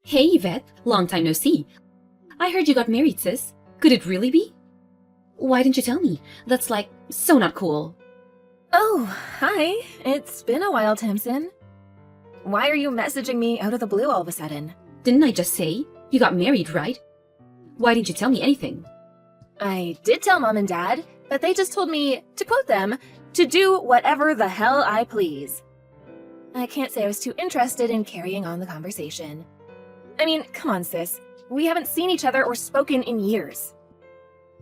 Hey Yvette, long time no see. I heard you got married, sis. Could it really be? Why didn't you tell me? That's like so not cool. Oh, hi. It's been a while, Timson. Why are you messaging me out of the blue all of a sudden? Didn't I just say you got married, right? Why didn't you tell me anything? I did tell Mom and Dad, but they just told me, to quote them, to do whatever the hell I please. I can't say I was too interested in carrying on the conversation. I mean, come on, sis. We haven't seen each other or spoken in years.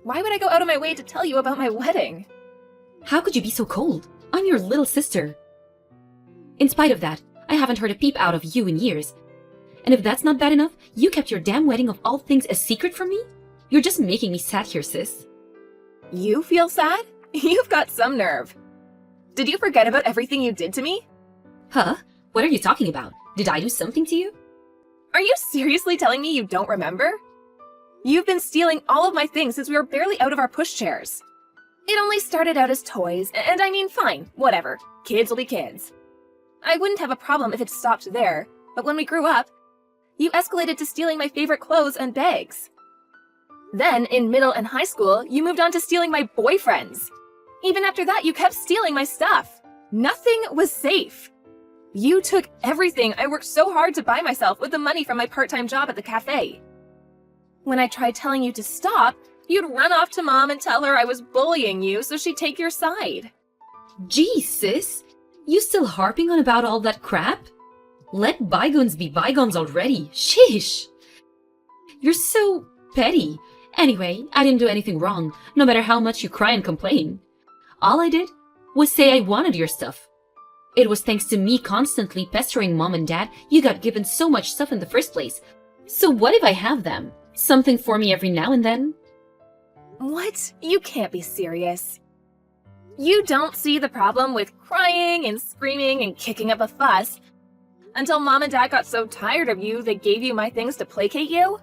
Why would I go out of my way to tell you about my wedding? How could you be so cold? I'm your little sister. In spite of that, I haven't heard a peep out of you in years. And if that's not bad enough, you kept your damn wedding of all things a secret from me? You're just making me sad here, sis. You feel sad? You've got some nerve. Did you forget about everything you did to me? Huh? What are you talking about? Did I do something to you? Are you seriously telling me you don't remember? You've been stealing all of my things since we were barely out of our pushchairs. It only started out as toys, and I mean, fine, whatever. Kids will be kids. I wouldn't have a problem if it stopped there, but when we grew up, you escalated to stealing my favorite clothes and bags. Then, in middle and high school, you moved on to stealing my boyfriends. Even after that, you kept stealing my stuff. Nothing was safe. You took everything I worked so hard to buy myself with the money from my part-time job at the cafe. When I tried telling you to stop, you'd run off to Mom and tell her I was bullying you so she'd take your side. Gee, sis, you still harping on about all that crap? Let bygones be bygones already. Sheesh. You're so petty. Anyway, I didn't do anything wrong, no matter how much you cry and complain. All I did was say I wanted your stuff. It was thanks to me constantly pestering Mom and Dad you got given so much stuff in the first place. So what if I have them? Something for me every now and then? What? You can't be serious. You don't see the problem with crying and screaming and kicking up a fuss until Mom and Dad got so tired of you they gave you my things to placate you?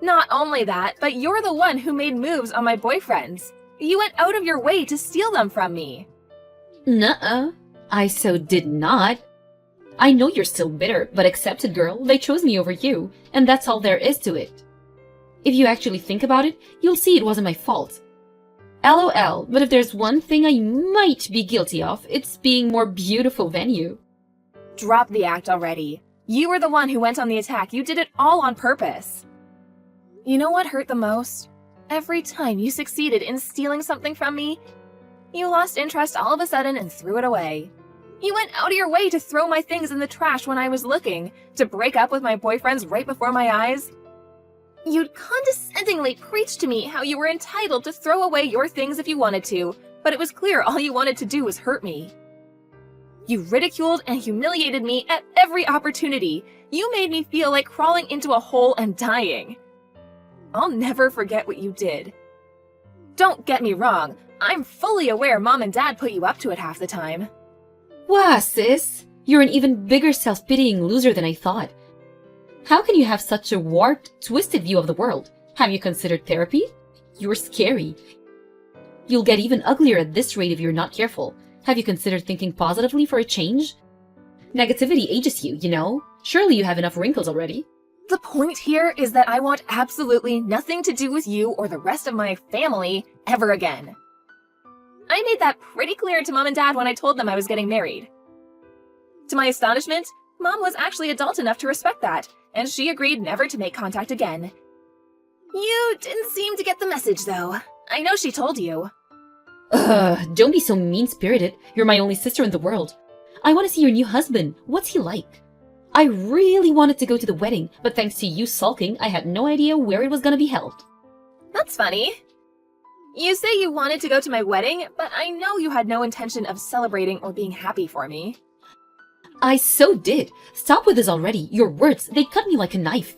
Not only that, but you're the one who made moves on my boyfriends. You went out of your way to steal them from me. Nuh-uh. I so did not. I know you're still bitter, but accept it, girl. They chose me over you, and that's all there is to it. If you actually think about it, you'll see it wasn't my fault. LOL, but if there's one thing I might be guilty of, it's being more beautiful than you. Drop the act already. You were the one who went on the attack. You did it all on purpose. You know what hurt the most? Every time you succeeded in stealing something from me, you lost interest all of a sudden and threw it away. You went out of your way to throw my things in the trash when I was looking, to break up with my boyfriends right before my eyes. You'd condescendingly preach to me how you were entitled to throw away your things if you wanted to, but it was clear all you wanted to do was hurt me. You ridiculed and humiliated me at every opportunity. You made me feel like crawling into a hole and dying. I'll never forget what you did. Don't get me wrong, I'm fully aware Mom and Dad put you up to it half the time. Wow, sis, you're an even bigger self-pitying loser than I thought. How can you have such a warped, twisted view of the world? Have you considered therapy? You're scary. You'll get even uglier at this rate if you're not careful. Have you considered thinking positively for a change? Negativity ages you, you know? Surely you have enough wrinkles already. The point here is that I want absolutely nothing to do with you or the rest of my family ever again. I made that pretty clear to Mom and Dad when I told them I was getting married. To my astonishment, Mom was actually adult enough to respect that, and she agreed never to make contact again. You didn't seem to get the message, though. I know she told you. Don't be so mean-spirited. You're my only sister in the world. I want to see your new husband. What's he like? I really wanted to go to the wedding, but thanks to you sulking, I had no idea where it was going to be held. That's funny. You say you wanted to go to my wedding, but I know you had no intention of celebrating or being happy for me. I so did. Stop with this already. Your words, they cut me like a knife.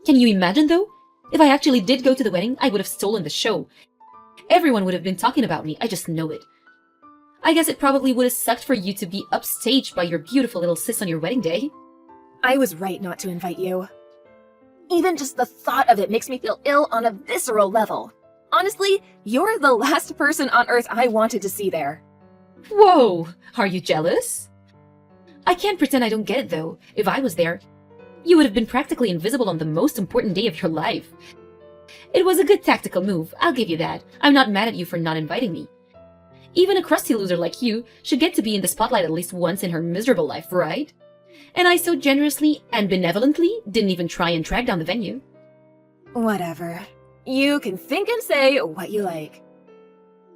Can you imagine, though? If I actually did go to the wedding, I would have stolen the show. Everyone would have been talking about me. I just know it. I guess it probably would have sucked for you to be upstaged by your beautiful little sis on your wedding day. I was right not to invite you. Even just the thought of it makes me feel ill on a visceral level. Honestly, you're the last person on Earth I wanted to see there. Whoa! Are you jealous? I can't pretend I don't get it, though. If I was there, You would have been practically invisible on the most important day of your life. It was a good tactical move, I'll give you that. I'm not mad at you for not inviting me. Even a crusty loser like you should get to be in the spotlight at least once in her miserable life, right? And I so generously and benevolently didn't even try and track down the venue. Whatever. You can think and say what you like.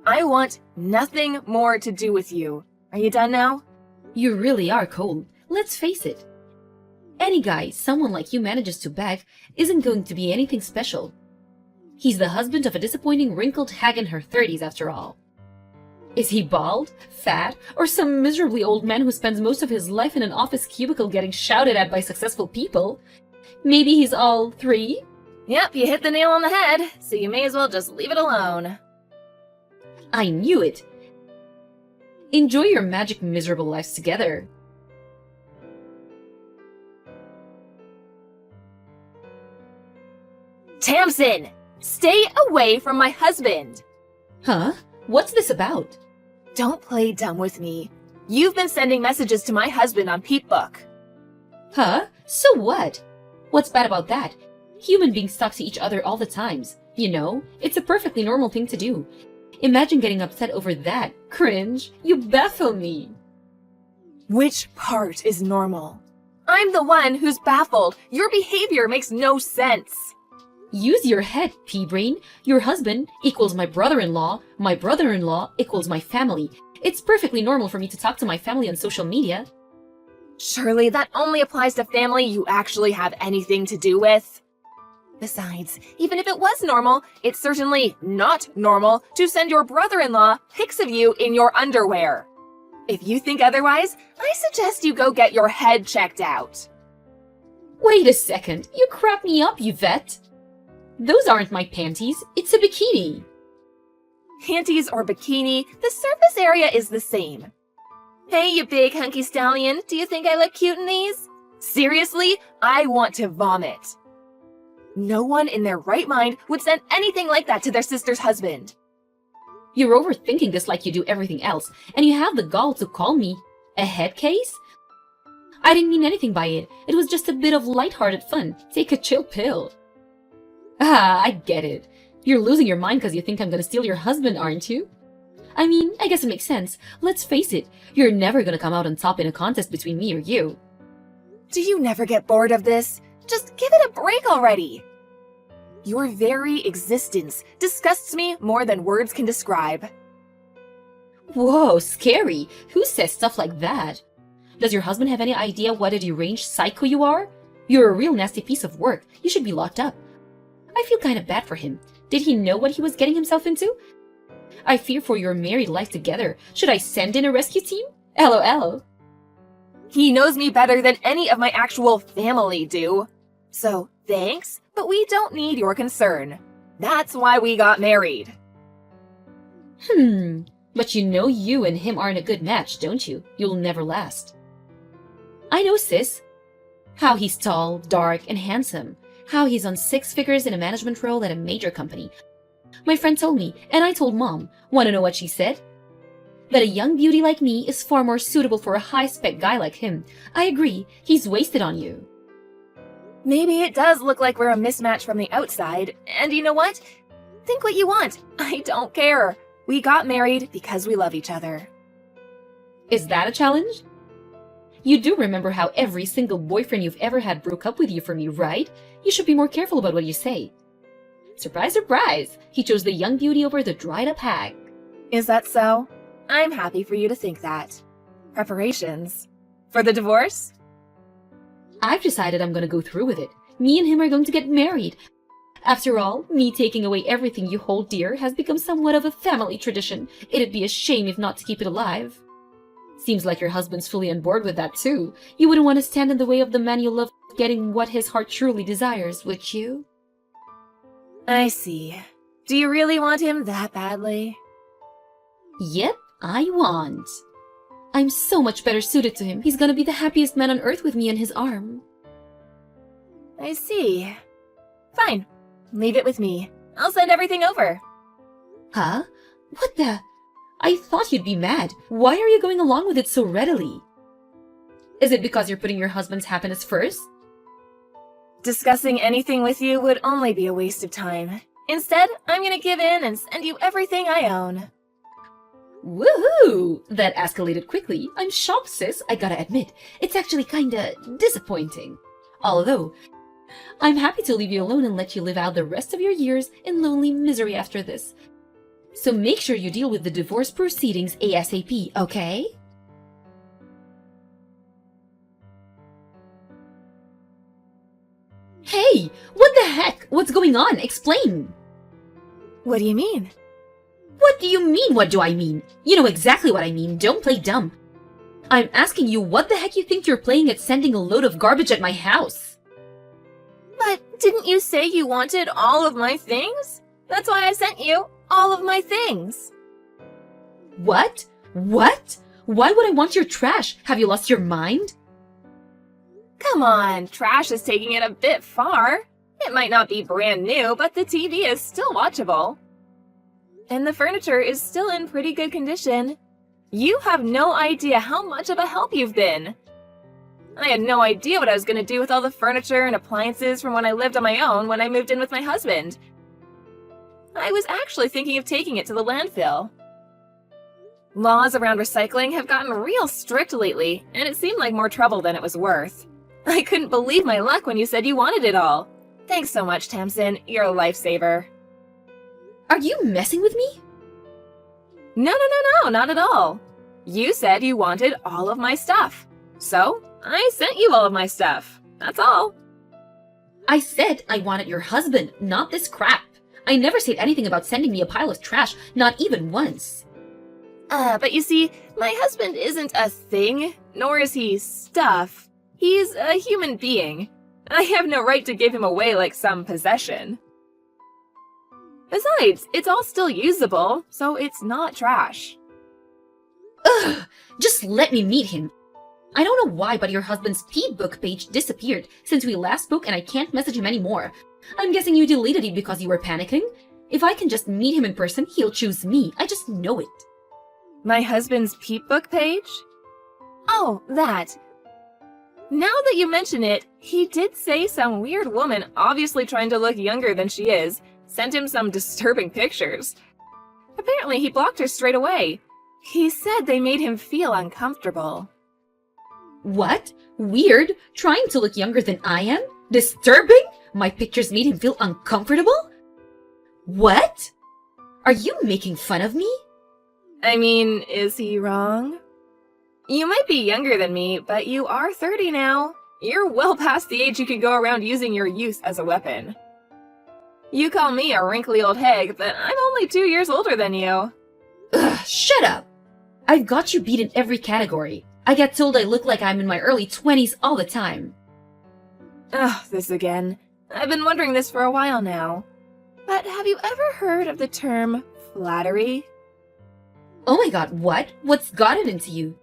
I want nothing more to do with you. Are you done now? You really are cold. Let's face it. Any guy someone like you manages to bag isn't going to be anything special. He's the husband of a disappointing wrinkled hag in her 30s after all. Is he bald, fat, or some miserably old man who spends most of his life in an office cubicle getting shouted at by successful people? Maybe he's all three? Yep, you hit the nail on the head, so you may as well just leave it alone. I knew it! Enjoy your magic miserable lives together. Tamsin! Stay away from my husband! Huh? What's this about? Don't play dumb with me. You've been sending messages to my husband on Peepbook. Huh? So what? What's bad about that? Human beings talk to each other all the times. You know, it's a perfectly normal thing to do. Imagine getting upset over that. Cringe. You baffle me. Which part is normal? I'm the one who's baffled. Your behavior makes no sense. Use your head, pea-brain. Your husband equals my brother-in-law equals my family. It's perfectly normal for me to talk to my family on social media. Surely that only applies to family you actually have anything to do with. Besides, even if it was normal, it's certainly not normal to send your brother-in-law pics of you in your underwear. If you think otherwise, I suggest you go get your head checked out. Wait a second. You crap me up, you vet. Those aren't my panties. It's a bikini. Panties or bikini, the surface area is the same. Hey, you big hunky stallion, do you think I look cute in these? Seriously, I want to vomit. No one in their right mind would send anything like that to their sister's husband. You're overthinking this like you do everything else, and you have the gall to call me a head case? I didn't mean anything by it. It was just a bit of lighthearted fun. Take a chill pill. Ah, I get it. You're losing your mind because you think I'm gonna steal your husband, aren't you? I mean, I guess it makes sense. Let's face it, you're never gonna come out on top in a contest between me or you. Do you never get bored of this? Just give it a break already. Your very existence disgusts me more than words can describe. Whoa, scary. Who says stuff like that? Does your husband have any idea what a deranged psycho you are? You're a real nasty piece of work. You should be locked up. I feel kind of bad for him. Did he know what he was getting himself into? I fear for your married life together. Should I send in a rescue team? LOL. He knows me better than any of my actual family do. So, thanks, but we don't need your concern. That's why we got married. But you know you and him aren't a good match, don't you? You'll never last. I know, sis. How he's tall, dark, and handsome. How he's on 6 figures in a management role at a major company. My friend told me, and I told Mom. Want to know what she said? That a young beauty like me is far more suitable for a high-spec guy like him. I agree, he's wasted on you. Maybe it does look like we're a mismatch from the outside, and you know what? Think what you want. I don't care. We got married because we love each other. Is that a challenge? You do remember how every single boyfriend you've ever had broke up with you for me, right? You should be more careful about what you say. Surprise, surprise! He chose the young beauty over the dried-up hag. Is that so? I'm happy for you to think that. Preparations? For the divorce? I've decided I'm gonna go through with it. Me and him are going to get married. After all, me taking away everything you hold dear has become somewhat of a family tradition. It'd be a shame if not to keep it alive. Seems like your husband's fully on board with that too. You wouldn't want to stand in the way of the man you love getting what his heart truly desires, would you? I see. Do you really want him that badly? Yep, I want. I'm so much better suited to him. He's gonna be the happiest man on earth with me in his arm. I see. Fine. Leave it with me. I'll send everything over. Huh? What the? I thought you'd be mad. Why are you going along with it so readily? Is it because you're putting your husband's happiness first? Discussing anything with you would only be a waste of time. Instead, I'm gonna give in and send you everything I own. Woohoo! That escalated quickly. I'm shocked, sis, I gotta admit. It's actually kinda disappointing. Although, I'm happy to leave you alone and let you live out the rest of your years in lonely misery after this. So make sure you deal with the divorce proceedings ASAP, okay? Hey! What the heck? What's going on? Explain! What do you mean? What do you mean, what do I mean? You know exactly what I mean, don't play dumb. I'm asking you what the heck you think you're playing at sending a load of garbage at my house? But didn't you say you wanted all of my things? That's why I sent you all of my things. What? What? Why would I want your trash? Have you lost your mind? Come on, trash is taking it a bit far. It might not be brand new, but the TV is still watchable. And the furniture is still in pretty good condition. You have no idea how much of a help you've been. I had no idea what I was going to do with all the furniture and appliances from when I lived on my own when I moved in with my husband. I was actually thinking of taking it to the landfill. Laws around recycling have gotten real strict lately, and it seemed like more trouble than it was worth. I couldn't believe my luck when you said you wanted it all. Thanks so much, Tamsin. You're a lifesaver. Are you messing with me? No, not at all. You said you wanted all of my stuff. So, I sent you all of my stuff. That's all. I said I wanted your husband, not this crap. I never said anything about sending me a pile of trash, not even once. But you see, my husband isn't a thing, nor is he stuff. He's a human being. I have no right to give him away like some possession. Besides, it's all still usable, so it's not trash. Ugh! Just let me meet him. I don't know why, but your husband's Peatbook page disappeared since we last spoke and I can't message him anymore. I'm guessing you deleted it because you were panicking? If I can just meet him in person, he'll choose me. I just know it. My husband's Peatbook page? Oh, that. Now that you mention it, he did say some weird woman, obviously trying to look younger than she is, sent him some disturbing pictures. Apparently, he blocked her straight away. He said they made him feel uncomfortable. What? Weird? Trying to look younger than I am? Disturbing? My pictures made him feel uncomfortable? What? Are you making fun of me? I mean, is he wrong? You might be younger than me, but you are 30 now. You're well past the age you could go around using your youth as a weapon. You call me a wrinkly old hag, but I'm only 2 years older than you. Ugh, shut up! I've got you beat in every category. I get told I look like I'm in my early 20s all the time. Ugh, this again. I've been wondering this for a while now. But have you ever heard of the term flattery? Oh my god, what? What's got it into you?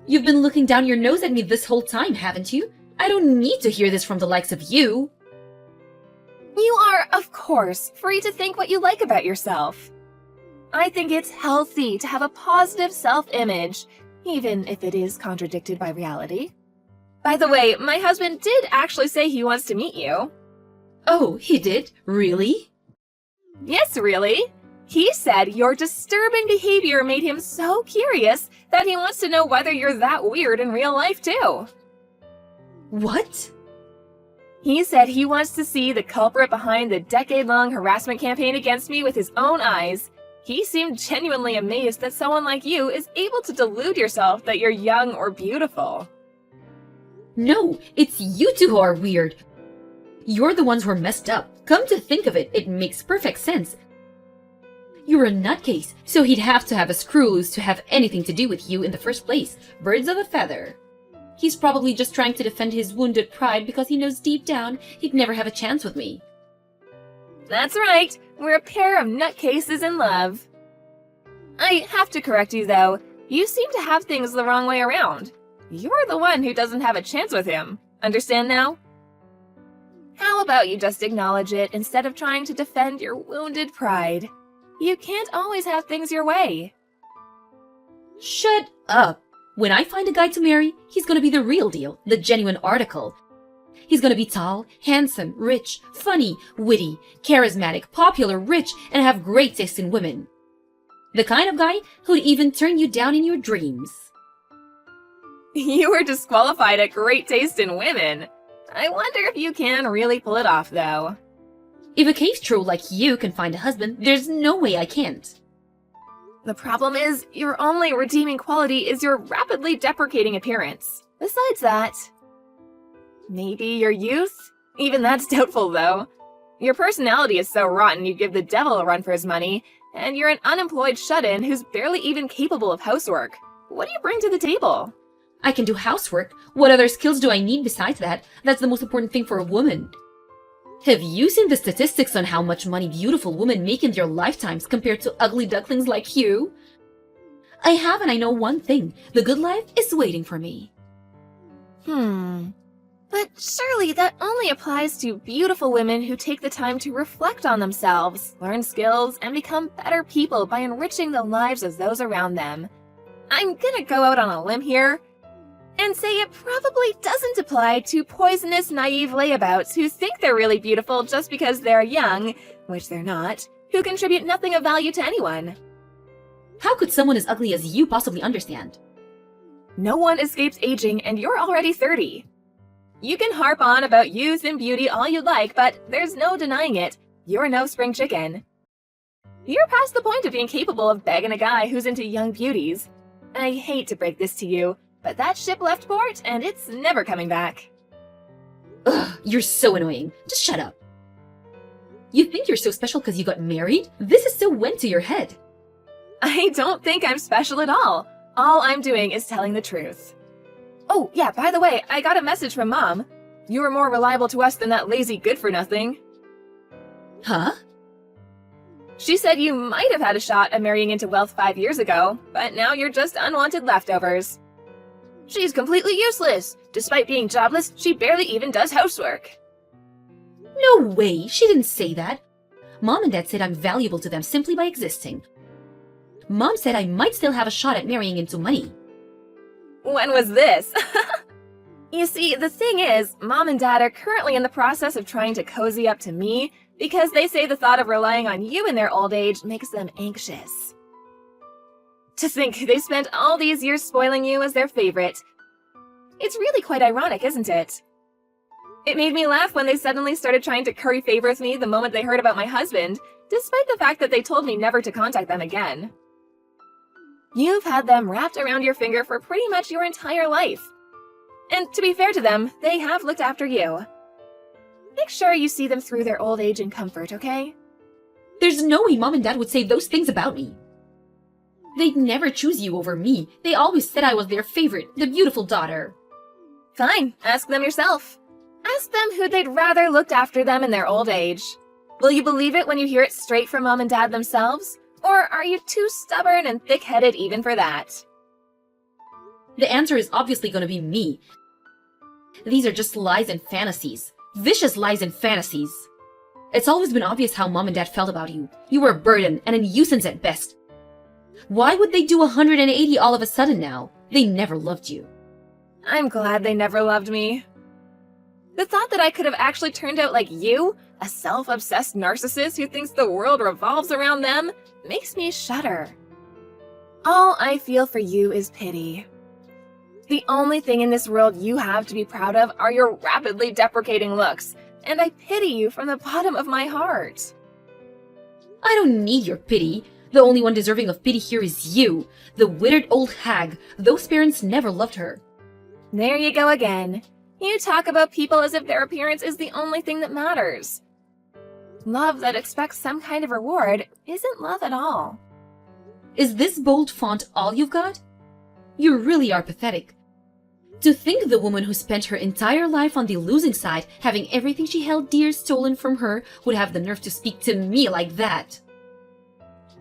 You've been looking down your nose at me this whole time, haven't you? I don't need to hear this from the likes of you. You are, of course, free to think what you like about yourself. I think it's healthy to have a positive self-image, even if it is contradicted by reality. By the way, my husband did actually say he wants to meet you. Oh, he did? Really? Yes, really. He said your disturbing behavior made him so curious that he wants to know whether you're that weird in real life, too. What? He said he wants to see the culprit behind the decade-long harassment campaign against me with his own eyes. He seemed genuinely amazed that someone like you is able to delude yourself that you're young or beautiful. No, it's you two who are weird. You're the ones who are messed up. Come to think of it, it makes perfect sense. You're a nutcase, so he'd have to have a screw loose to have anything to do with you in the first place. Birds of a feather. He's probably just trying to defend his wounded pride because he knows deep down he'd never have a chance with me. That's right. We're a pair of nutcases in love. I have to correct you, though. You seem to have things the wrong way around. You're the one who doesn't have a chance with him. Understand now? How about you just acknowledge it instead of trying to defend your wounded pride? You can't always have things your way. Shut up. When I find a guy to marry, he's gonna be the real deal, the genuine article. He's gonna be tall, handsome, rich, funny, witty, charismatic, popular, rich, and have great taste in women. The kind of guy who'd even turn you down in your dreams. You were disqualified at great taste in women. I wonder if you can really pull it off, though. If a cave troll like you can find a husband, there's no way I can't. The problem is, your only redeeming quality is your rapidly deprecating appearance. Besides that, maybe your youth? Even that's doubtful, though. Your personality is so rotten you'd give the devil a run for his money, and you're an unemployed shut-in who's barely even capable of housework. What do you bring to the table? I can do housework. What other skills do I need besides that? That's the most important thing for a woman. Have you seen the statistics on how much money beautiful women make in their lifetimes compared to ugly ducklings like you? I have, and I know one thing. The good life is waiting for me. But surely that only applies to beautiful women who take the time to reflect on themselves, learn skills, and become better people by enriching the lives of those around them. I'm gonna go out on a limb here and say it probably doesn't apply to poisonous, naive layabouts who think they're really beautiful just because they're young, which they're not, who contribute nothing of value to anyone. How could someone as ugly as you possibly understand? No one escapes aging, and you're already 30. You can harp on about youth and beauty all you like, but there's no denying it. You're no spring chicken. You're past the point of being capable of begging a guy who's into young beauties. I hate to break this to you, but that ship left port, and it's never coming back. Ugh, you're so annoying. Just shut up. You think you're so special because you got married? This is so went to your head. I don't think I'm special at all. All I'm doing is telling the truth. Oh, yeah, by the way, I got a message from Mom. You were more reliable to us than that lazy good-for-nothing. Huh? She said you might have had a shot at marrying into wealth 5 years ago, but now you're just unwanted leftovers. She's completely useless. Despite being jobless, she barely even does housework. No way, she didn't say that. Mom and Dad said I'm valuable to them simply by existing. Mom said I might still have a shot at marrying into money. When was this? You see, the thing is, Mom and Dad are currently in the process of trying to cozy up to me because they say the thought of relying on you in their old age makes them anxious. To think they spent all these years spoiling you as their favorite. It's really quite ironic, isn't it? It made me laugh when they suddenly started trying to curry favor with me the moment they heard about my husband, despite the fact that they told me never to contact them again. You've had them wrapped around your finger for pretty much your entire life. And to be fair to them, they have looked after you. Make sure you see them through their old age in comfort, okay? There's no way Mom and Dad would say those things about me. They'd never choose you over me. They always said I was their favorite, the beautiful daughter. Fine, ask them yourself. Ask them who they'd rather looked after them in their old age. Will you believe it when you hear it straight from Mom and Dad themselves? Or are you too stubborn and thick-headed even for that? The answer is obviously going to be me. These are just lies and fantasies. Vicious lies and fantasies. It's always been obvious how Mom and Dad felt about you. You were a burden and a nuisance at best. Why would they do 180 all of a sudden now? They never loved you. I'm glad they never loved me. The thought that I could have actually turned out like you, a self-obsessed narcissist who thinks the world revolves around them, makes me shudder. All I feel for you is pity. The only thing in this world you have to be proud of are your rapidly deprecating looks, and I pity you from the bottom of my heart. I don't need your pity. The only one deserving of pity here is you, the withered old hag. Those parents never loved her. There you go again. You talk about people as if their appearance is the only thing that matters. Love that expects some kind of reward isn't love at all. Is this bold font all you've got? You really are pathetic. To think the woman who spent her entire life on the losing side, having everything she held dear stolen from her, would have the nerve to speak to me like that.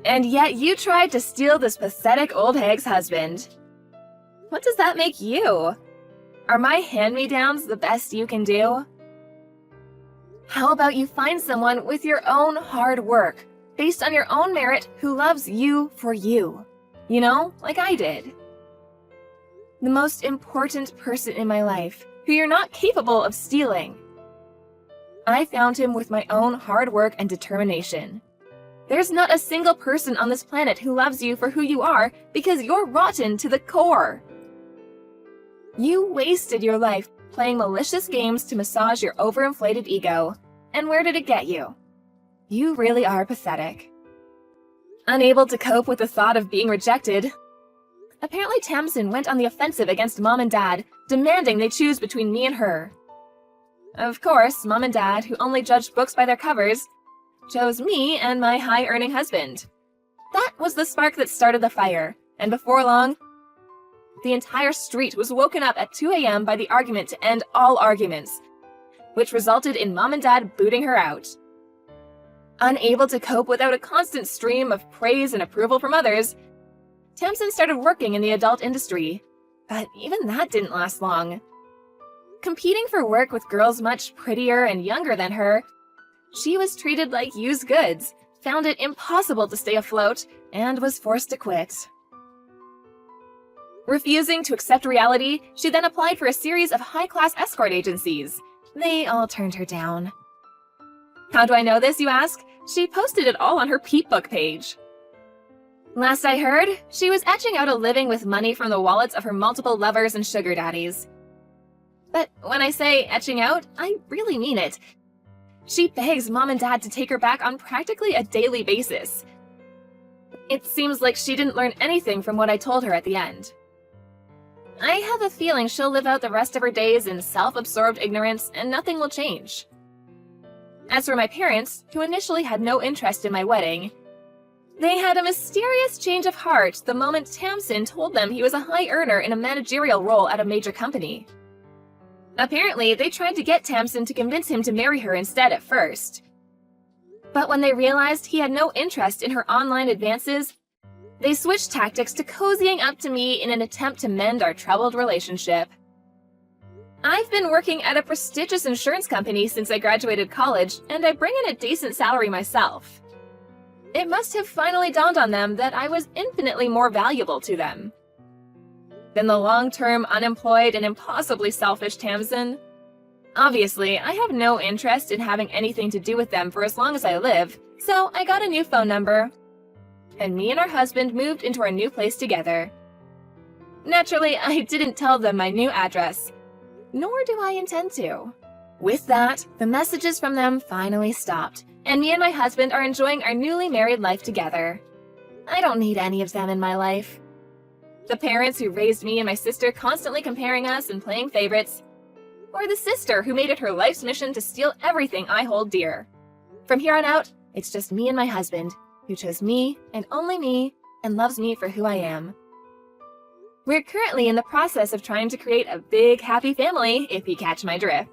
And yet you tried to steal this pathetic old hag's husband. What does that make you? Are my hand-me-downs the best you can do? How about you find someone with your own hard work, based on your own merit, who loves you for you? You know, like I did. The most important person in my life, who you're not capable of stealing. I found him with my own hard work and determination. There's not a single person on this planet who loves you for who you are because you're rotten to the core. You wasted your life playing malicious games to massage your overinflated ego. And where did it get you? You really are pathetic. Unable to cope with the thought of being rejected, apparently Tamsin went on the offensive against Mom and Dad, demanding they choose between me and her. Of course, Mom and Dad, who only judged books by their covers, chose me and my high-earning husband. That was the spark that started the fire, and before long, the entire street was woken up at 2 a.m. by the argument to end all arguments, which resulted in Mom and Dad booting her out. Unable to cope without a constant stream of praise and approval from others, Tamsin started working in the adult industry, but even that didn't last long. Competing for work with girls much prettier and younger than her, she was treated like used goods, found it impossible to stay afloat, and was forced to quit. Refusing to accept reality, she then applied for a series of high-class escort agencies. They all turned her down. How do I know this, you ask? She posted it all on her Peepbook page. Last I heard, she was etching out a living with money from the wallets of her multiple lovers and sugar daddies. But when I say etching out, I really mean it. She begs Mom and Dad to take her back on practically a daily basis. It seems like she didn't learn anything from what I told her at the end. I have a feeling she'll live out the rest of her days in self-absorbed ignorance and nothing will change. As for my parents, who initially had no interest in my wedding, they had a mysterious change of heart the moment Tamsin told them he was a high earner in a managerial role at a major company. Apparently, they tried to get Tamsin to convince him to marry her instead at first. But when they realized he had no interest in her online advances, they switched tactics to cozying up to me in an attempt to mend our troubled relationship. I've been working at a prestigious insurance company since I graduated college, and I bring in a decent salary myself. It must have finally dawned on them that I was infinitely more valuable to them than the long-term unemployed and impossibly selfish Tamsin. Obviously, I have no interest in having anything to do with them for as long as I live, so I got a new phone number, and me and our husband moved into our new place together. Naturally, I didn't tell them my new address, nor do I intend to. With that, the messages from them finally stopped, and me and my husband are enjoying our newly married life together. I don't need any of them in my life. The parents who raised me and my sister constantly comparing us and playing favorites, or the sister who made it her life's mission to steal everything I hold dear. From here on out, it's just me and my husband, who chose me and only me and loves me for who I am. We're currently in the process of trying to create a big, happy family, if you catch my drift.